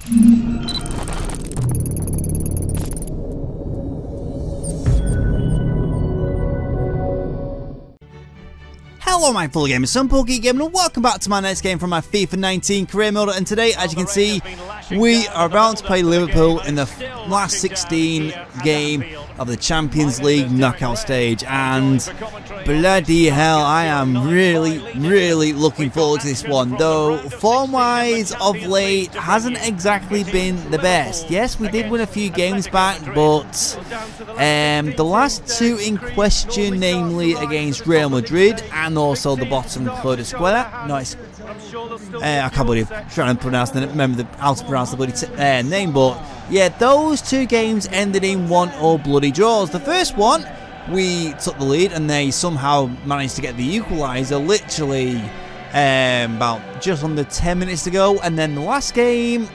Hello my fellow gamers, I'm Pokey Gamer and welcome back to my next game from my FIFA 19 career mode. And today, as you can see, we are about to play Liverpool in the last 16 game of the Champions League knockout stage, and bloody hell, I am really looking forward to this one. Though form wise of late hasn't exactly been the best. Yes, we did win a few games back, but the last two in question, namely against Real Madrid and also the bottom Claudia Square. Nice. I can't believe I'm trying to pronounce how to pronounce the bloody name, but yeah, those two games ended in 1-1 bloody draws. The first one, we took the lead and they somehow managed to get the equaliser literally about just under 10 minutes to go, and then the last game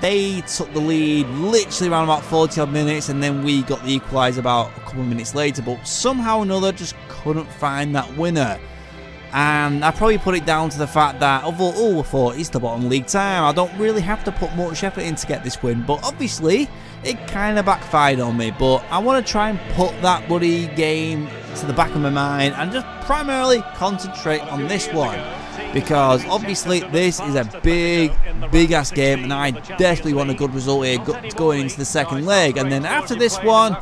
they took the lead literally around about 40 odd minutes, and then we got the equaliser about a couple of minutes later, but somehow or another just couldn't find that winner. And I probably put it down to the fact that, although I thought it's the bottom league time, I don't really have to put much effort in to get this win, but obviously it kind of backfired on me. But I want to try and put that bloody game to the back of my mind and just primarily concentrate on this one, because obviously this is a big ass game and I desperately want a good result here going into the second leg. And then after this one,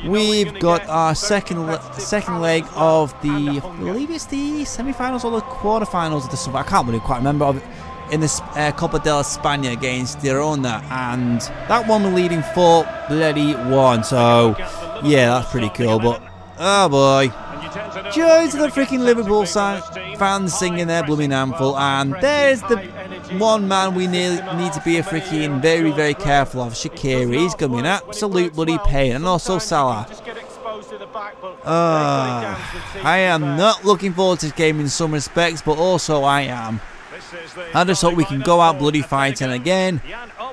we've got our second leg of the, I believe it's the semi-finals or the quarter-finals of the summer. I can't really quite remember, in the Copa de España against Girona, and that one we're leading 4-1. So yeah, that's pretty cool. But oh boy, joy to the freaking Liverpool fans singing their blooming handful, and there's the one man we need to be a freaking very careful of. Shaqiri, he's going to be an absolute bloody pain, and also Salah. I am not looking forward to this game in some respects, but also I am. I just hope we can go out bloody fighting again.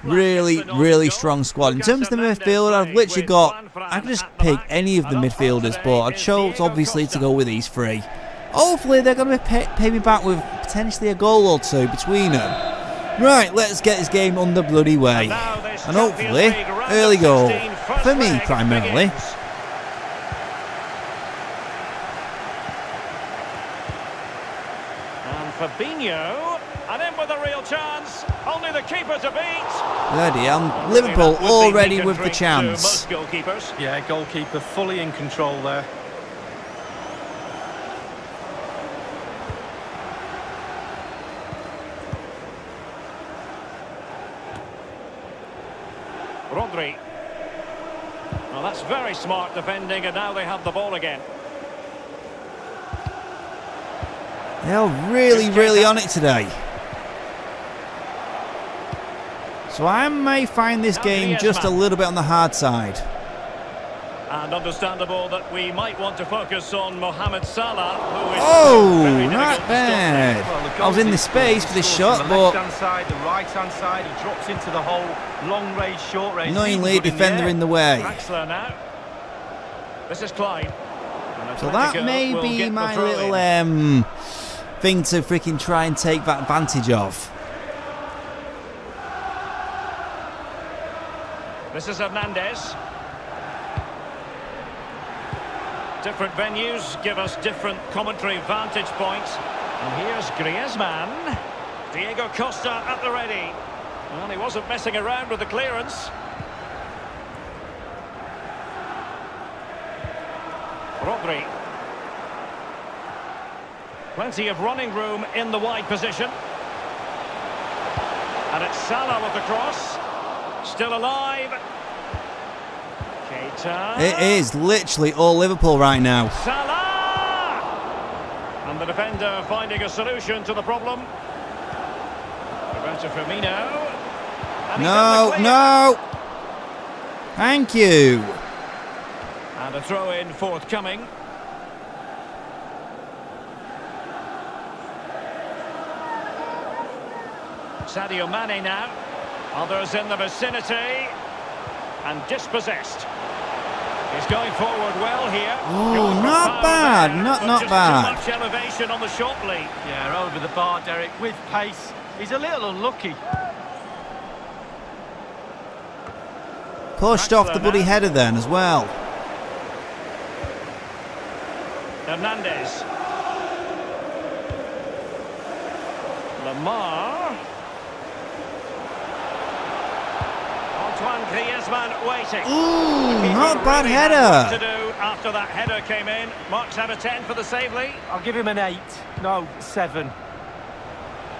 Really strong squad. In terms of the midfield, I've literally got, I can just pick any of the midfielders, but I chose obviously to go with these three. Hopefully they're going to pay me back with potentially a goal or two between them. Right, let's get this game on the bloody way, and hopefully early goal for me primarily. Fabinho, and in with a real chance. Only the keeper to beat. Bloody hell, Liverpool already with the chance. Yeah, goalkeeper fully in control there. Rodri. Well, that's very smart defending, and now they have the ball again. They're really on it today. So I may find this game just a little bit on the hard side. And understandable that we might want to focus on Mohamed Salah, who is not bad. Well, I was in the space for this shot, but the left-hand side, the right-hand side, he drops into the hole, long range, short range. Annoyingly, defender in the way. Draxler now. This is Clyde. So that may be my little thing to freaking try and take that advantage of. This is Hernandez. Different venues give us different commentary vantage points. And here's Griezmann. Diego Costa at the ready. Well, he wasn't messing around with the clearance. Rodri. Plenty of running room in the wide position. And it's Salah with the cross. Still alive. Keita. It is literally all Liverpool right now. Salah! And the defender finding a solution to the problem. Roberto Firmino. No. Thank you. And a throw-in forthcoming. Sadio Mane now. Others in the vicinity. And dispossessed. He's going forward well here. Oh, not bad. Not bad. Too much elevation on the shot lead. Yeah, over the bar, Derek, with pace. He's a little unlucky. pushed off the bloody header then as well. Hernandez. Lamar. Antoine Griezmann waiting. Ooh, not bad header. To do after that header came in. Marks out of 10 for the save lead. I'll give him an 8. No, 7.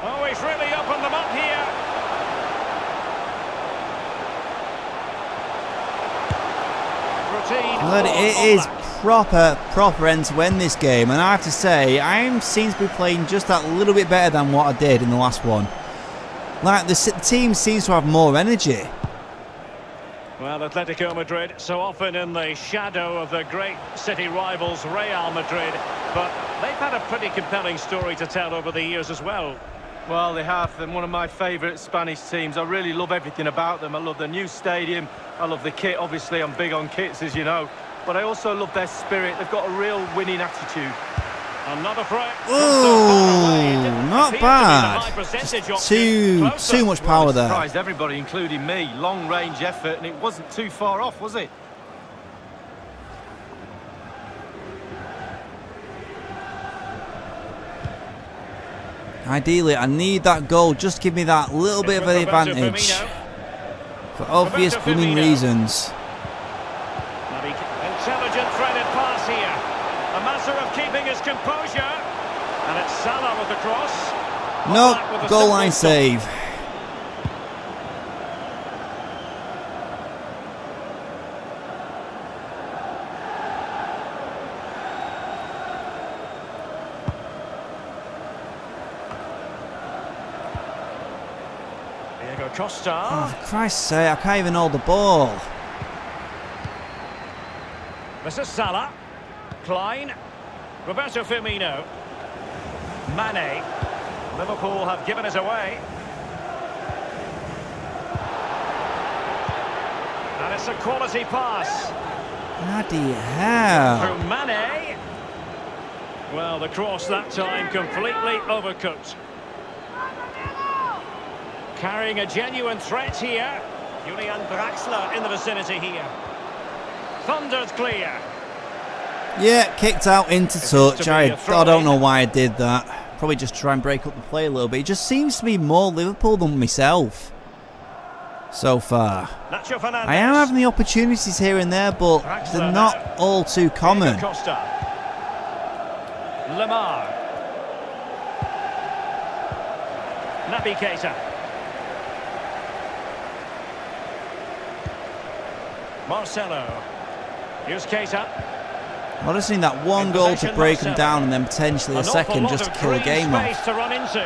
Oh, he's really opened them up here. Routine. But it is proper end to end this game, and I have to say, I seem to be playing just that little bit better than what I did in the last one. Like, the team seems to have more energy. Well, Atletico Madrid, so often in the shadow of the great city rivals Real Madrid, but they've had a pretty compelling story to tell over the years as well. Well, they have. They're one of my favourite Spanish teams. I really love everything about them. I love the new stadium. I love the kit. Obviously, I'm big on kits, as you know. But I also love their spirit. They've got a real winning attitude. I'm not afraid. Ooh, not bad. Just too much power there. Surprised everybody, including me. Long range effort, and it wasn't too far off, was it? Ideally, I need that goal. Just give me that little bit of an advantage. For obvious blooming reasons. Intelligent threaded pass here. A matter of keeping his composure. And it's Salah with the cross. Nope, goal line save. Diego Costa. Oh, for Christ's sake, I can't even hold the ball. This is Salah. Klein. Roberto Firmino. Mane. Liverpool have given it away. And it's a quality pass. Bloody hell. Through Mane. Well, the cross that time completely overcooked. Carrying a genuine threat here. Julian Draxler in the vicinity here. Thundered clear. Yeah, kicked out into touch. I don't know why I did that. Probably just try and break up the play a little bit. It just seems to be more Liverpool than myself so far. I am having the opportunities here and there, but they're not all too common. Lamar. Naby Keita. Marcelo. Here's Keita. I just need that one goal to break them down and then potentially a second just to kill the game off. To run into.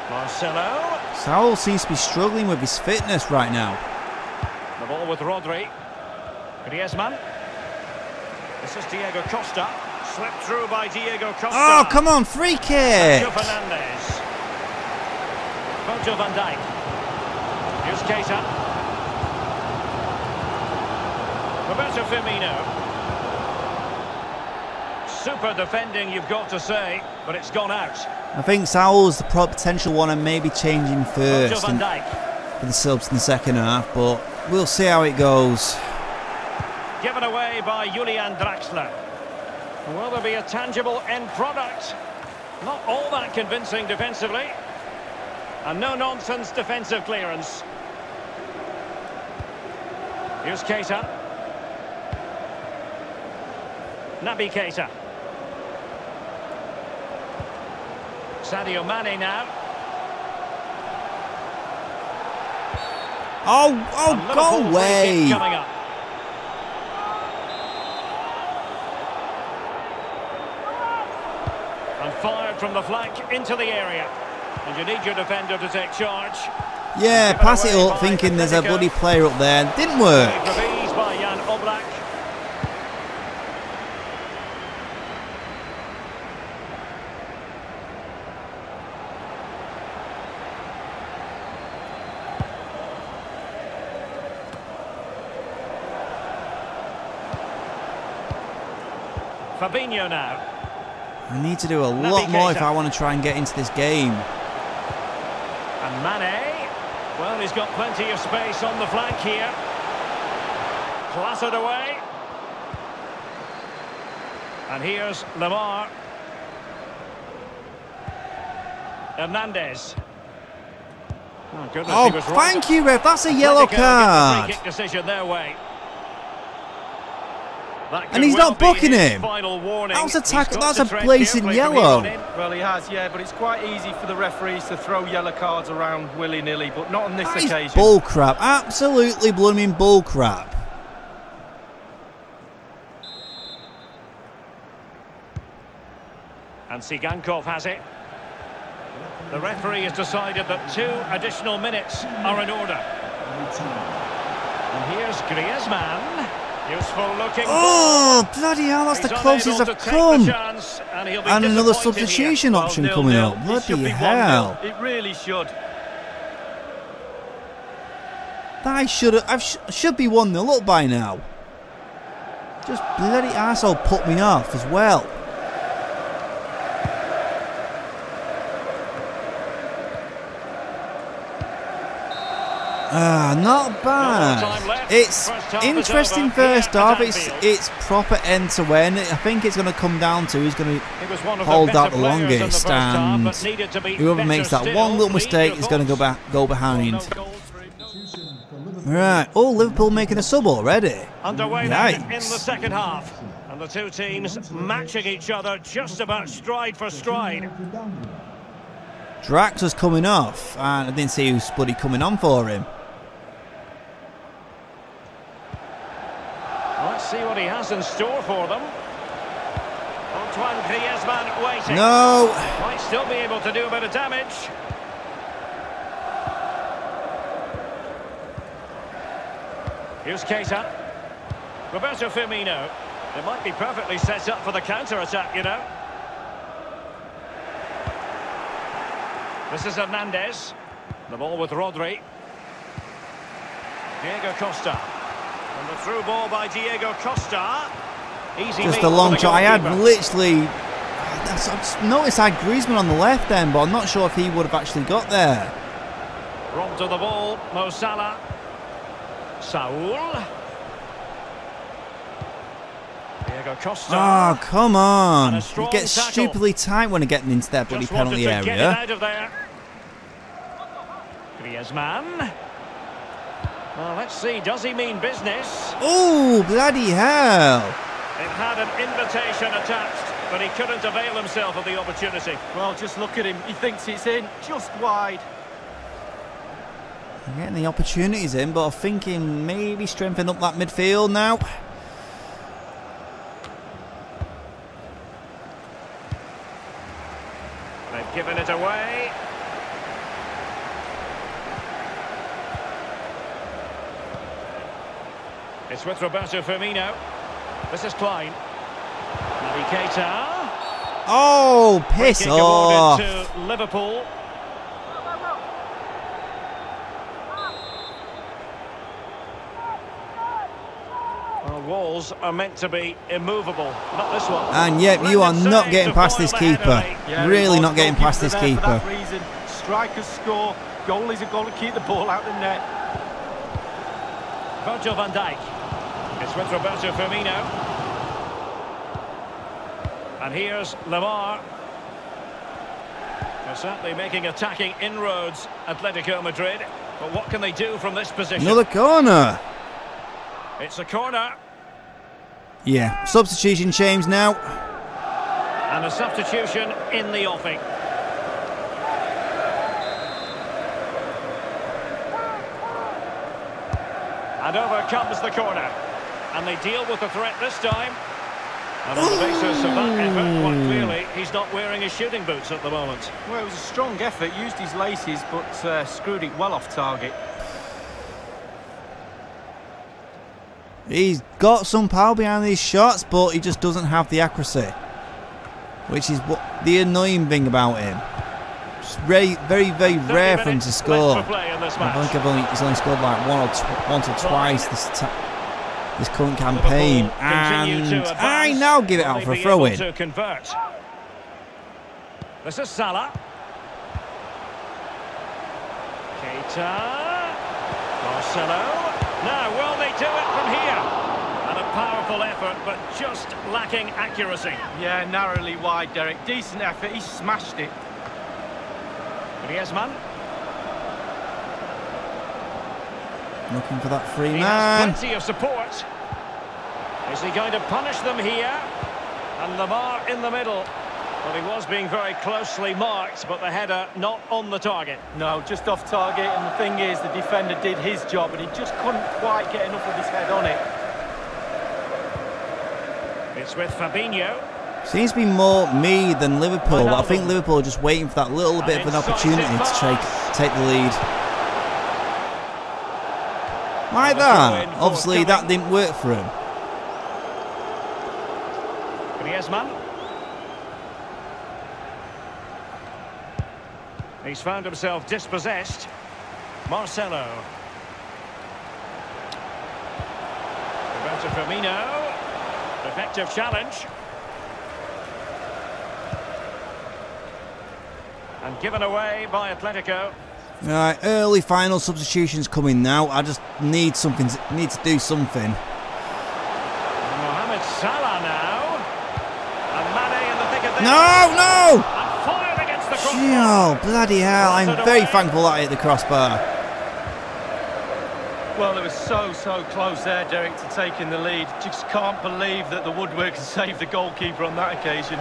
Marcelo. Saul seems to be struggling with his fitness right now. The ball with Rodri. Griezmann. This is Diego Costa. Slipped through by Diego Costa. Oh, come on, free kick. Fernandez. Virgil van Dijk. Here's Keita. Roberto Firmino. Super defending, you've got to say, but it's gone out. I think Saul's the potential one and maybe changing first for the subs in the second half, but we'll see how it goes. Given away by Julian Draxler. Will there be a tangible end product? Not all that convincing defensively. And no-nonsense defensive clearance. Here's Keita. Naby Keita. Sadio Mane now. Oh, go away. Coming up. And fired from the flank into the area. And you need your defender to take charge. Yeah, pass it up thinking there's a bloody player up there. Didn't work. By Jan Oblak. Fabinho now. I need to do a lot more if I want to try and get into this game. And Mane. Well, he's got plenty of space on the flank here. Clattered away. And here's Lamar. Hernandez. Oh, goodness, oh he was right. Thank you, ref. That's a yellow card. Free kick decision their way. And he's not booking him. That was a tackle. That's a blazing yellow. Well, he has, yeah, but it's quite easy for the referees to throw yellow cards around willy-nilly, but not on this occasion. Bull crap. Absolutely blooming bull crap. And Sigankov has it. The referee has decided that 2 additional minutes are in order. And here's Griezmann. Useful looking. Oh, bloody hell, that's the closest I've come. And another substitution option coming up. Bloody hell. It really should. That should be 1-0 up by now. Just bloody arsehole put me off as well. Not bad. It's interesting first half. It's proper end to end. I think it's going to come down to who's going to hold out the longest, and whoever makes that one little mistake is going to go behind. Right. Oh, Liverpool making a sub already. Underway in the second half, and the two teams matching each other just about stride for stride. Drax was coming off, and I didn't see who's bloody coming on for him. Let's see what he has in store for them. Antoine Griezmann waiting. No. Might still be able to do a bit of damage. Here's Keita. Roberto Firmino. It might be perfectly set up for the counter-attack, you know. This is Hernandez. The ball with Rodri. Diego Costa. And the through ball by Diego Costa. Easy. Just a long shot. I had literally... I noticed I had Griezmann on the left then, but I'm not sure if he would have actually got there. Robbed to the ball. Mo Salah. Saul. Diego Costa. Oh, come on. It gets tackle. stupidly tight when they're getting into that bloody penalty area. Get it out of there. Griezmann. Well, let's see, does he mean business? Oh, bloody hell. It had an invitation attached, but he couldn't avail himself of the opportunity. Well, just look at him. He thinks it's in, just wide. I'm getting the opportunities in, but I'm thinking maybe strengthen up that midfield now. They've given it away. It's with Roberto Firmino. This is Klein. Naby Keita. Oh, piss off. To Liverpool. Well, walls are meant to be immovable, not this one. And yet you are not getting past this keeper. Yeah, really not getting past this keeper. For that reason. Strikers score. Goalies have got to keep the ball out the net. Virgil van Dijk. It's with Roberto Firmino. And here's Lamar. They're certainly making attacking inroads, Atletico Madrid. But what can they do from this position? Another corner. It's a corner. Yeah, substitution change now. And a substitution in the offing. And over comes the corner. And they deal with the threat this time. And on the basis of that effort, well, clearly he's not wearing his shooting boots at the moment. Well, it was a strong effort, used his laces, but screwed it well off target. He's got some power behind these shots, but he just doesn't have the accuracy, which is what the annoying thing about him. It's very, very, very rare for him to score. I think he's only scored like once or twice this current campaign, and I now give it out for a throw-in. This is Salah. Keita. Marcelo. Now, will they do it from here? And a powerful effort, but just lacking accuracy. Yeah, narrowly wide, Derek. Decent effort. He smashed it. Griezmann. Looking for that free He man. has plenty of support. Is he going to punish them here? And Lamar in the middle. Well, he was being very closely marked, but the header not on the target. No, just off target. And the thing is, the defender did his job, and he just couldn't quite get enough of his head on it. It's with Fabinho. Seems to be more me than Liverpool, but I think Liverpool are just waiting for that little bit of an opportunity to take the lead. Like that. Obviously, that didn't work for him. Griezmann. He's found himself dispossessed. Marcelo. Roberto Firmino. Effective challenge. And given away by Atletico. Right, early final substitutions coming now. I just need something. Need to do something. Mohamed Salah now. And Mane in the thick of this. No! And fired against the crossbar. Oh, bloody hell. I'm very thankful that I hit the crossbar. Well, it was so close there, Derek, to taking the lead. Just can't believe that the woodwork has saved the goalkeeper on that occasion.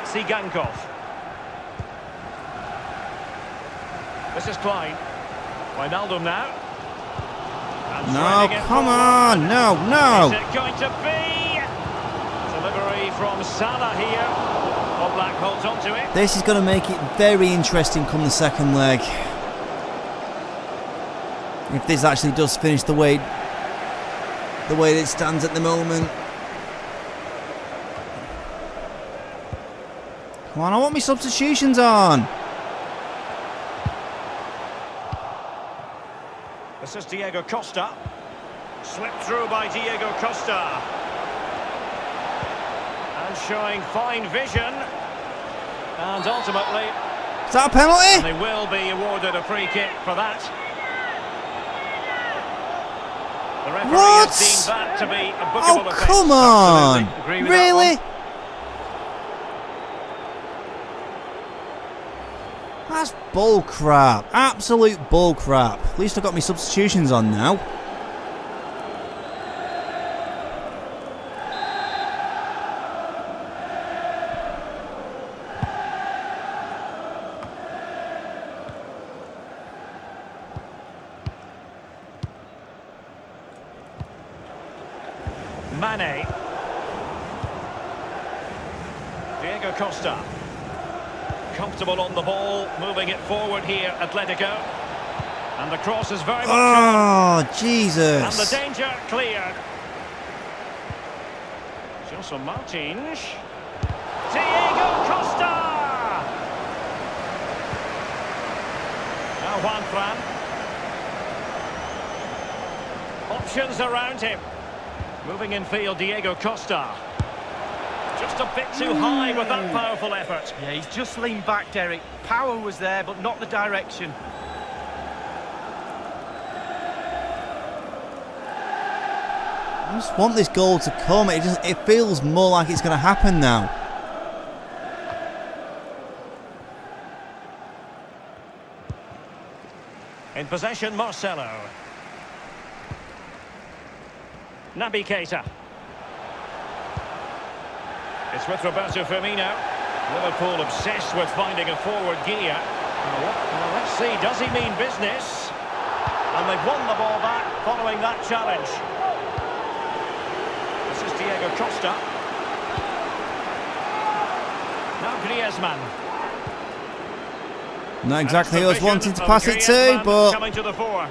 Sigankov. This is Klein. Wijnaldum now. And No, come on. No. Is it going to be? Delivery from Salah here. Black holds on to it. This is going to make it very interesting come the second leg. If this actually does finish the way it stands at the moment. Come on, I want my substitutions on. This is Diego Costa. Slipped through by Diego Costa. And showing fine vision. And ultimately... Is that a penalty? They will be awarded a free kick for that. The referee has deemed that to be a bookable offence. Come on! Really? That's bull crap. Absolute bull crap. At least I've got my substitutions on now. Mane. Diego Costa. Comfortable on the ball, moving it forward here, Atletico. And the cross is very much on. Oh, Jesus. And the danger cleared. Jose Martins. Diego Costa! Now Juan Fran. Options around him. Moving in field, Diego Costa. Just a bit too high with that powerful effort. Yeah, he's just leaned back, Derek. Power was there, but not the direction. I just want this goal to come. It feels more like it's going to happen now. In possession, Marcelo. Naby Keita. It's with Roberto Firmino. Liverpool obsessed with finding a forward gear. Well, let's see, does he mean business? And they've won the ball back following that challenge. This is Diego Costa. Now Griezmann. Not exactly who I was wanting to pass it to, but... Coming to the fore.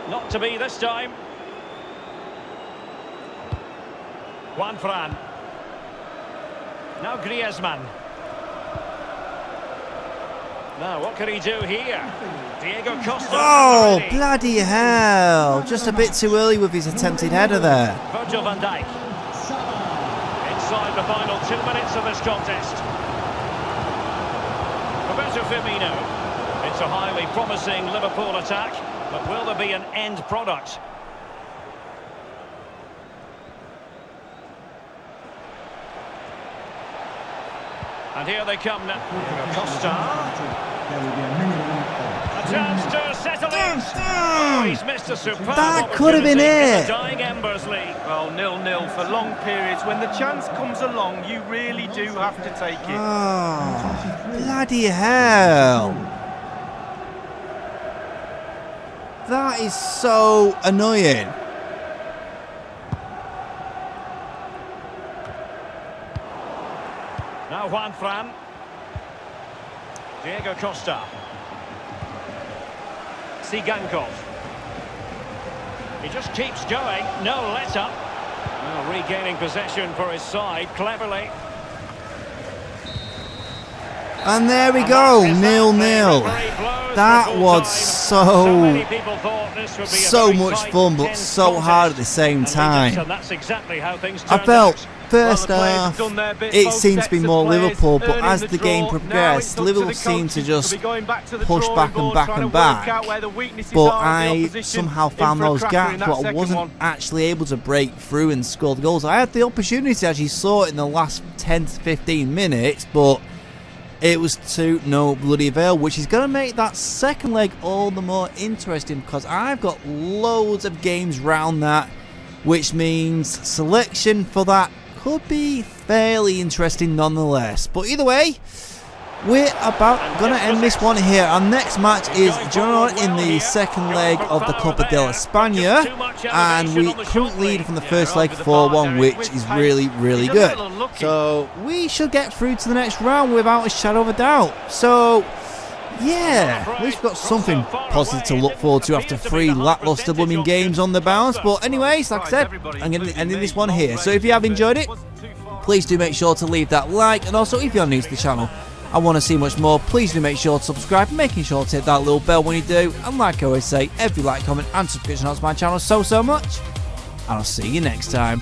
Not to be this time. Juan Fran. Now Griezmann. Now what can he do here? Diego Costa. Oh, bloody hell. Just a bit too early with his attempted header there. Virgil van Dijk. Inside the final 2 minutes of this contest. to Firmino. It's a highly promising Liverpool attack, but will there be an end product? And here they come now. Costa. A chance to settle it. Oh, he's missed a superb That could have been it. Dying embers lead. Well, 0-0 for long periods. When the chance comes along, you really do have to take it. Oh, bloody hell. That is so annoying. Now Juan Fran. Diego Costa. Sigankov. He just keeps going. No let up. Well, regaining possession for his side cleverly. And there we go, 0-0. That was so much fun, but so hard at the same time. I felt first half it seemed to be more Liverpool, but as the game progressed, Liverpool seemed to just push back and back and back. But I somehow found those gaps, but I wasn't actually able to break through and score the goals. I had the opportunity, as you saw it in the last 10 to 15 minutes, but it was to no bloody avail, which is going to make that second leg all the more interesting, because I've got loads of games round that, which means selection for that could be fairly interesting nonetheless. But either way, we're about going to end this one here. Our next match is drawn in the second leg of the Copa de España, and we currently lead from the first leg 4-1, which is really, really good. So we should get through to the next round without a shadow of a doubt. So yeah, at least we've got something positive to look forward to after 3 lackluster blooming games on the bounce. But anyways, like I said, I'm going to end this one here. So if you have enjoyed it, please do make sure to leave that like, and also if you're new to the channel I want to see much more, please do make sure to subscribe, making sure to hit that little bell when you do. And like I always say, every like, comment and subscription helps my channel so much. And I'll see you next time.